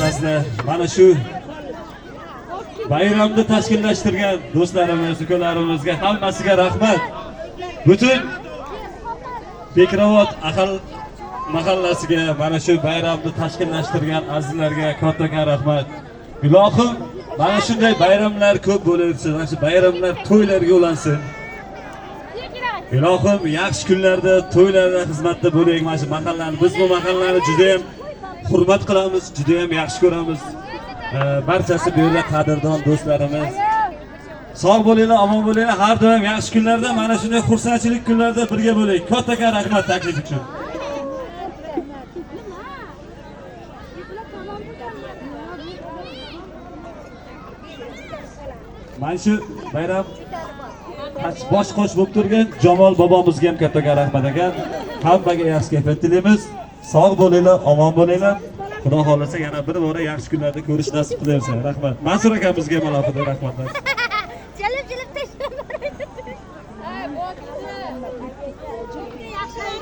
o'rtasida mana shu bayramni tashkillashtirgan do'stlarimiz, ukamlarimizga hammasiga rahmat. Butun Bekravot ahil mahallasiga mana shu bayramni tashkillashtirgan azizlarga katta rahmat. Ilohim mana shunday bayramlar ko'p bo'laversin, mana shu bayramlar to'ylarga ulansin. Ilohim yaxshi kunlarda, to'ylarda xizmatda bo'laylik mana shu mahallani. Biz bu mahallani juda ham hurmat qilamiz, juda ham yaxshi ko'ramiz. Barchasi bu yerda qadrdon do'stlarimiz. Sog' bo'linglar, omon bo'linglar. Har doim yaxshi kunlarda, mana shunday xursandchilik kunlarda birga bo'laylik. Katta rahmat taklif uchun. Mana shu bayram bosh qo'sh bo'lib turgan Jamol bobomizga ham katta rahmat ekan. Hammaga yaxshi kayfiyat tilaymiz. Sog' bo'linglar, omon bo'linglar. Xudo xolasa yana bir bora yaxshi kunlarda ko'rish nasib qilaversin. Rahmat. Mansur akamizga ham alohida rahmatlar.